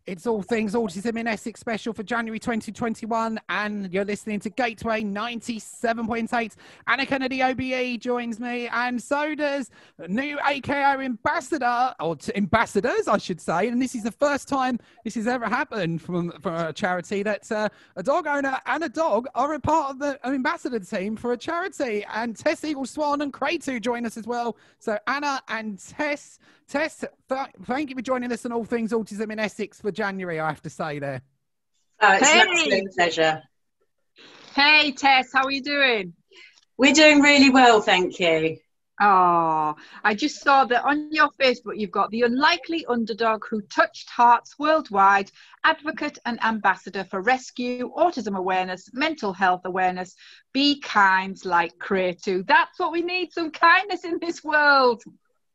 It's All Things Autism in Essex special for January 2021, and you're listening to Gateway 97.8. Anna Kennedy OBE joins me, and so does new AKO ambassador, or ambassadors, I should say. And this is the first time this has ever happened from a charity that a dog owner and a dog are a part of the ambassador team for a charity. And Tess, Swan, and Kratu join us as well. So Anna and Tess, thank you for joining us on All Things Autism in Essex for January, I have to say there. It's an absolute pleasure. Hey Tess, how are you doing? We're doing really well, thank you. Oh, I just saw that on your Facebook you've got the unlikely underdog who touched hearts worldwide, advocate and ambassador for rescue, autism awareness, mental health awareness. Be kind like Kratu. That's what we need, some kindness in this world.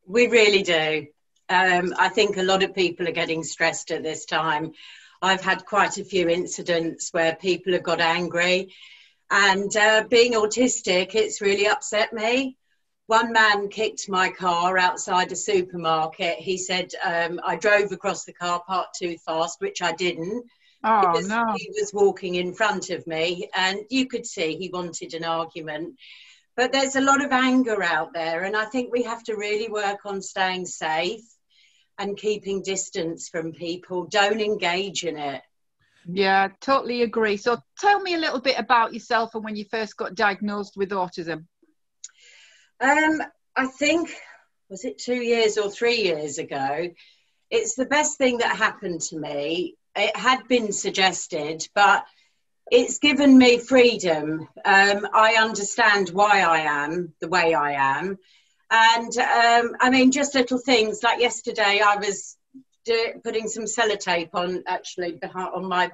We really do. I think a lot of people are getting stressed at this time. I've had quite a few incidents where people have got angry, and being autistic, it's really upset me. One man kicked my car outside a supermarket. He said I drove across the car park too fast, which I didn't. Oh, because no. he was walking in front of me, and you could see he wanted an argument. But there's a lot of anger out there, and I think we have to really work on staying safe and keeping distance from people. Don't engage in it. Yeah, totally agree. So tell me a little bit about yourself and when you first got diagnosed with autism. I think, was it 2 years or 3 years ago? It's the best thing that happened to me. It had been suggested, but it's given me freedom. I understand why I am the way I am. And I mean, just little things like yesterday, I was putting some sellotape on, actually, on my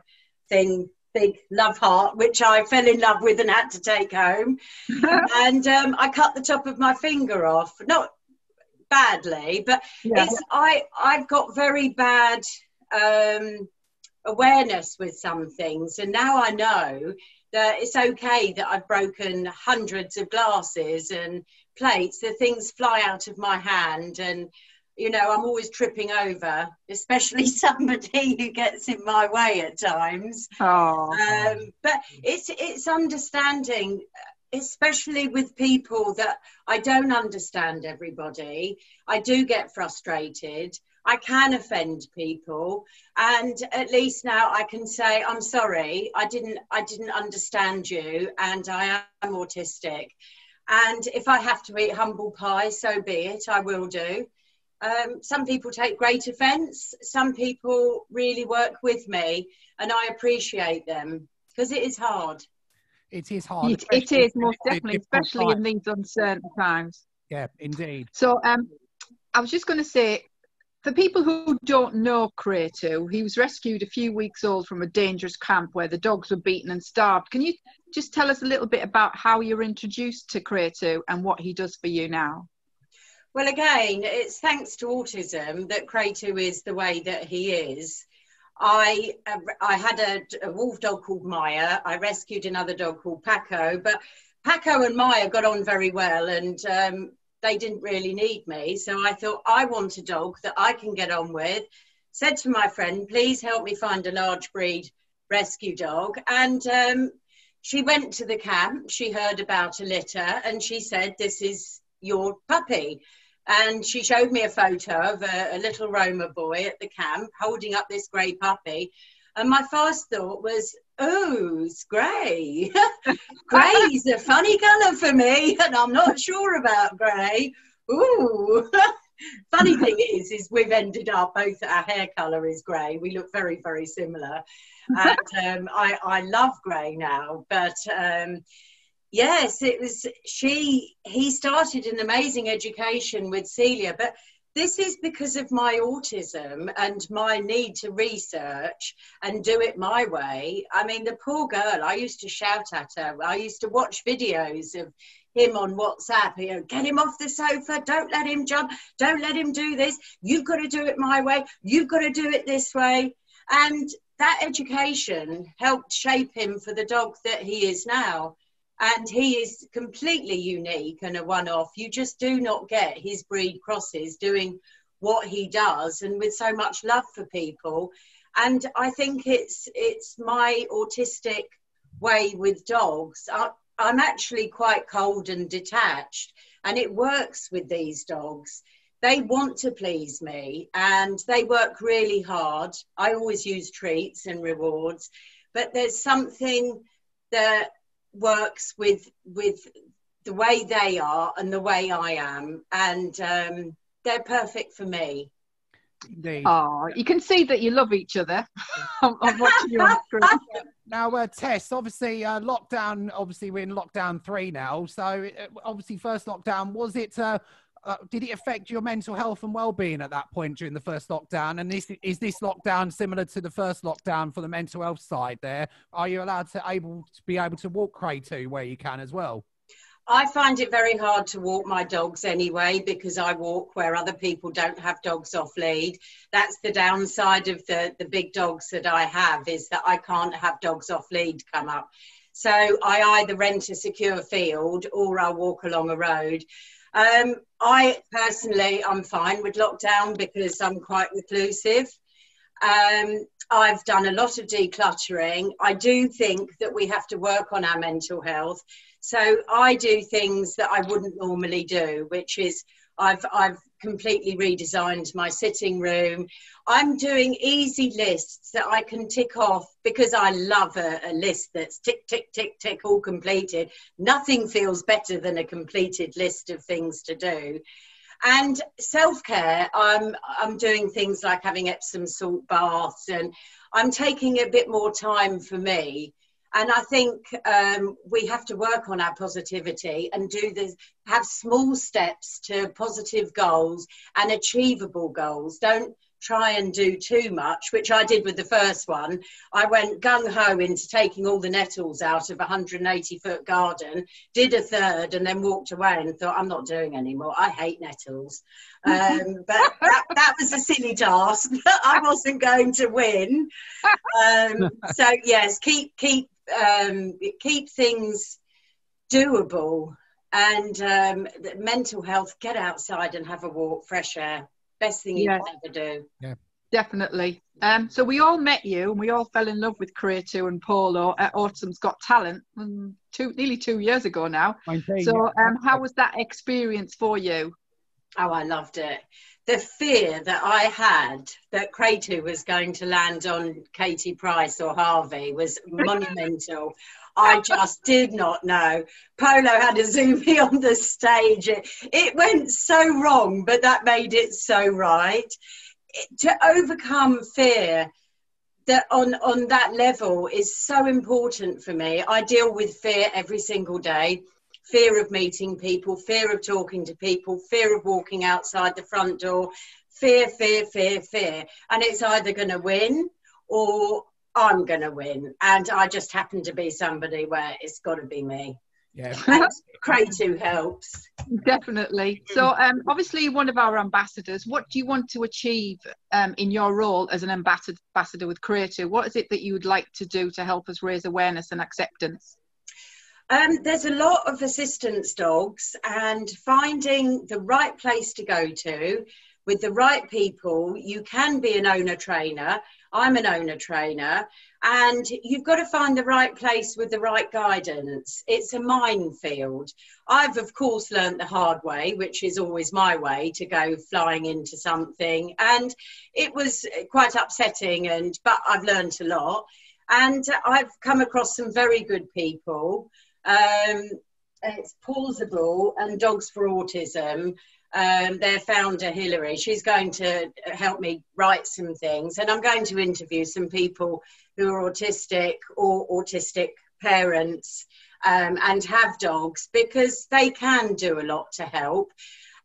thing, big love heart, which I fell in love with and had to take home. And I cut the top of my finger off, not badly, but Yeah. I've got very bad awareness with some things, and now I know that it's okay that I've broken hundreds of glasses and plates, the things fly out of my hand, and you know, I'm always tripping over, especially somebody who gets in my way at times. But it's understanding, especially with people that I don't understand everybody. I do get frustrated. I can offend people, and at least now I can say, I'm sorry, I didn't understand you, and I am autistic. And if I have to eat humble pie, so be it, I will do. Some people take great offence. Some people really work with me, and I appreciate them, because it is hard. It is hard. It is, most definitely, especially in these uncertain times. Yeah, indeed. So I was just going to say, for people who don't know Kratu, he was rescued a few weeks old from a dangerous camp where the dogs were beaten and starved. Can you just tell us a little bit about how you're introduced to Kratu and what he does for you now? Well, again, it's thanks to autism that Kratu is the way that he is. I had a wolf dog called Maya. I rescued another dog called Paco, but Paco and Maya got on very well, and they didn't really need me. So I thought, I want a dog that I can get on with. Said to my friend, please help me find a large breed rescue dog. And she went to the camp. She heard about a litter, and she said, this is your puppy. And she showed me a photo of a little Roma boy at the camp holding up this grey puppy. And my first thought was, oh, it's grey. Grey's a funny colour for me, and I'm not sure about grey. Ooh. Funny thing is we've ended up, both our hair colour is grey. We look very, very similar. And I love grey now. But yes, he started an amazing education with Celia. But this is because of my autism and my need to research and do it my way. I mean, the poor girl, I used to shout at her. I used to watch videos of him on WhatsApp, you know, get him off the sofa, don't let him jump, don't let him do this, you've got to do it my way, you've got to do it this way. And that education helped shape him for the dog that he is now. And he is completely unique and a one-off. You just do not get his breed crosses doing what he does, and with so much love for people. And I think it's my autistic way with dogs. I'm actually quite cold and detached, and it works with these dogs. They want to please me and they work really hard. I always use treats and rewards, but there's something that works with the way they are and the way I am, and they're perfect for me. Indeed. Oh, you can see that you love each other. I'm watching you on screen. Now, Tess, obviously, lockdown, obviously we're in lockdown 3 now. So obviously first lockdown, was it, did it affect your mental health and well-being at that point during the first lockdown? And is this lockdown similar to the first lockdown for the mental health side there? Are you allowed to be able to walk Cray 2 where you can as well? I find it very hard to walk my dogs anyway, because I walk where other people don't have dogs off lead. That's the downside of the big dogs that I have, is that I can't have dogs off lead come up. So I either rent a secure field or I'll walk along a road. I personally, I'm fine with lockdown because I'm quite reclusive. I've done a lot of decluttering. I do think that we have to work on our mental health. So I do things that I wouldn't normally do, which is I've completely redesigned my sitting room. I'm doing easy lists that I can tick off, because I love a list that's tick, tick, tick, tick, all completed. Nothing feels better than a completed list of things to do. And self-care, I'm doing things like having Epsom salt baths, and I'm taking a bit more time for me. And I think we have to work on our positivity and have small steps to positive goals and achievable goals. Don't try and do too much, which I did with the first one. I went gung-ho into taking all the nettles out of a 180-foot garden, did a third, and then walked away and thought, I'm not doing anymore. I hate nettles. But that was a silly task. I wasn't going to win. So yes, keep things doable, and mental health, get outside and have a walk, fresh air. Best thing you can ever do. Yeah, definitely. So we all met you and we all fell in love with Cray 2 and Polo at Autism's Got Talent nearly 2 years ago now. So how was that experience for you? Oh, I loved it. The fear that I had that Cray 2 was going to land on Katie Price or Harvey was monumental. I just did not know. Polo had a zoomie on the stage. It went so wrong, but that made it so right. To overcome fear that on that level is so important for me. I deal with fear every single day. Fear of meeting people, fear of talking to people, fear of walking outside the front door, fear. And it's either going to win or I'm going to win. And I just happen to be somebody where it's got to be me. Yeah. And Cray 2 helps. Definitely. So obviously one of our ambassadors, what do you want to achieve in your role as an ambassador with Cray 2? What is it that you would like to do to help us raise awareness and acceptance? There's a lot of assistance dogs, and finding the right place to go to with the right people. You can be an owner trainer. I'm an owner trainer, and you've got to find the right place with the right guidance. It's a minefield. I've, of course, learned the hard way, which is always my way, to go flying into something. And it was quite upsetting, but I've learned a lot. And I've come across some very good people. It's Pausable and Dogs for Autism. Their founder, Hilary, she's going to help me write some things, and I'm going to interview some people who are autistic or autistic parents and have dogs, because they can do a lot to help.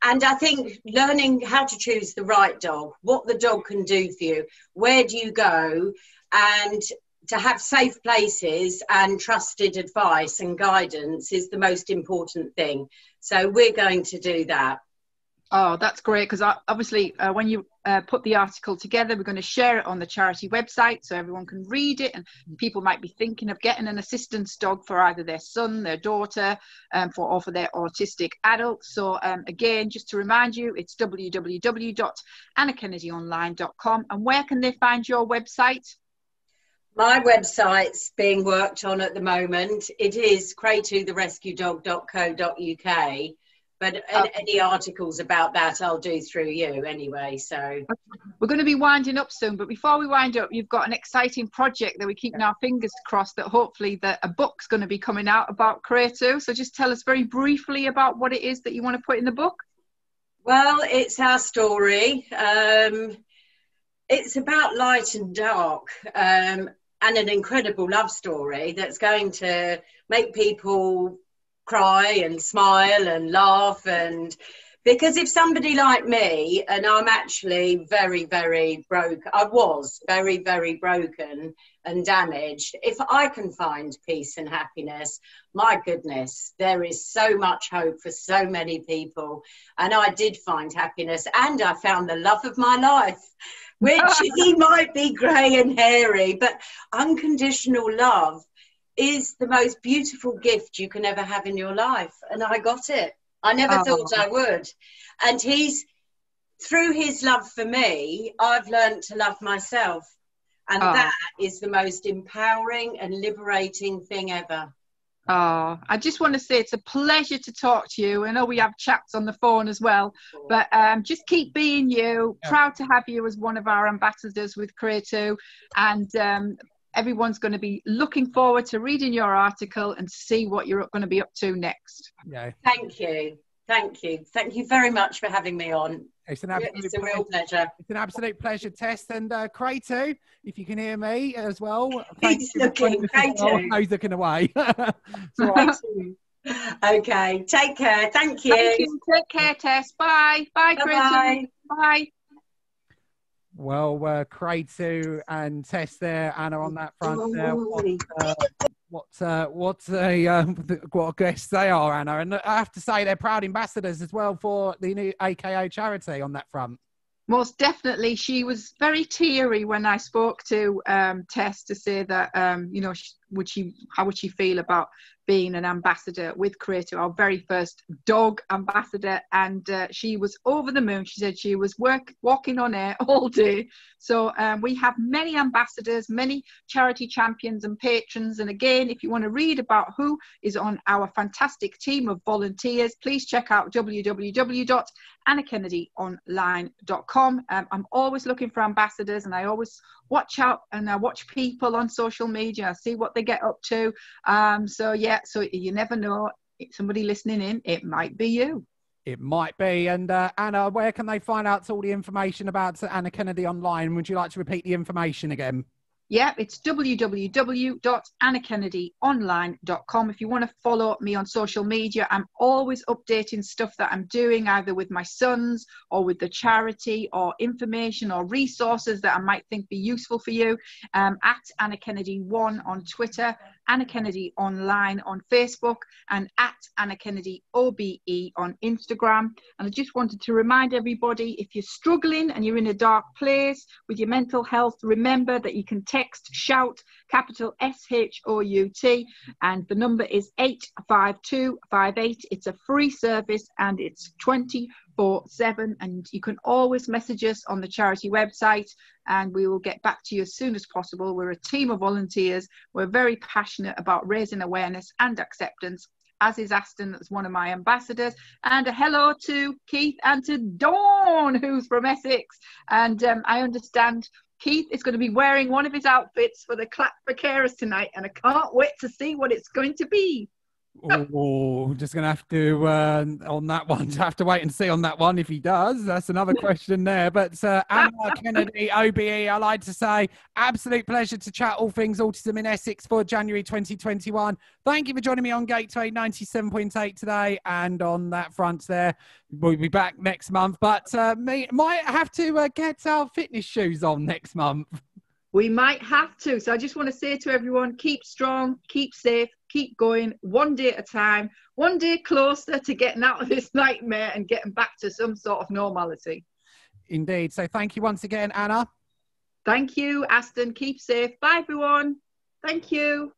And I think learning how to choose the right dog, what the dog can do for you, where do you go, and to have safe places and trusted advice and guidance is the most important thing. So we're going to do that. Oh, that's great, because obviously when you put the article together. We're going to share it on the charity website so everyone can read it, and people might be thinking of getting an assistance dog for either their son, their daughter, or for their autistic adult. So again, just to remind you, it's www.annakennedyonline.com. And where can they find your website? My website's being worked on at the moment. It is cray2therescuedog.co.uk. But any articles about that I'll do through you anyway. So we're going to be winding up soon, but before we wind up, you've got an exciting project that we're keeping our fingers crossed that hopefully a book's going to be coming out about Cray 2. So just tell us very briefly about what it is that you want to put in the book. Well, it's our story. It's about light and dark, and an incredible love story that's going to make people cry and smile and laugh. And because if somebody like me, and I'm actually very, very broke, I was very, very broken and damaged, if I can find peace and happiness, my goodness, there is so much hope for so many people. And I did find happiness, and I found the love of my life, which he might be grey and hairy, but unconditional love is the most beautiful gift you can ever have in your life. And I got it. I never thought I would. And through his love for me, I've learned to love myself. And that is the most empowering and liberating thing ever. Oh, I just want to say it's a pleasure to talk to you. I know we have chats on the phone as well, but just keep being you. Yeah. Proud to have you as one of our ambassadors with Cray 2, and everyone's going to be looking forward to reading your article and see what you're going to be up to next. Yeah. Thank you. Thank you. Thank you very much for having me on. It's a real pleasure. It's an absolute pleasure, Tess. And Cray 2, if you can hear me as well. He's looking. Cray 2. He's looking away. Okay. Take care. Thank you. Thank you. Take care, Tess. Bye. Bye, Cray 2. Bye. Well, Cray 2 and Tess there, Anna, on that front there. What a guest they are, Anna. And I have to say they're proud ambassadors as well for the new AKO charity on that front. Most definitely. She was very teary when I spoke to Tess to say that, you know, how would she feel about being an ambassador with Cray 2, our very first dog ambassador. And she was over the moon. She said she was walking on air all day. So we have many ambassadors, many charity champions and patrons. And again, if you want to read about who is on our fantastic team of volunteers, please check out www.annakennedyonline.com. I'm always looking for ambassadors, and I always watch out and I watch people on social media. I see what they get up to. So you never know, somebody listening in, it might be you. It might be. And Anna, where can they find out all the information about Anna Kennedy online? Would you like to repeat the information again? Yeah, it's www.annakennedyonline.com. If you want to follow me on social media, I'm always updating stuff that I'm doing, either with my sons or with the charity, or information or resources that I might think be useful for you. At Anna Kennedy 1 on Twitter, Anna Kennedy Online on Facebook, and at Anna Kennedy OBE on Instagram. And I just wanted to remind everybody, if you're struggling and you're in a dark place with your mental health, remember that you can text SHOUT, capital SHOUT, and the number is 85258. It's a free service and it's 24/7, and you can always message us on the charity website and we will get back to you as soon as possible. We're a team of volunteers. We're very passionate about raising awareness and acceptance, as is Aston, that's one of my ambassadors. And a hello to Keith and to Dawn, who's from Essex. And I understand Keith is going to be wearing one of his outfits for the Clap for Carers tonight, and I can't wait to see what it's going to be. Oh, just going to have to, on that one, just have to wait and see on that one if he does. That's another question there. But Anna Kennedy, OBE, I like to say, absolute pleasure to chat all things autism in Essex for January 2021. Thank you for joining me on Gateway 97.8 today. And on that front there, we'll be back next month. But me might have to get our fitness shoes on next month. We might have to. So I just want to say to everyone, keep strong, keep safe, keep going, one day at a time, one day closer to getting out of this nightmare and getting back to some sort of normality. Indeed. So thank you once again, Anna. Thank you, Aston. Keep safe. Bye, everyone. Thank you.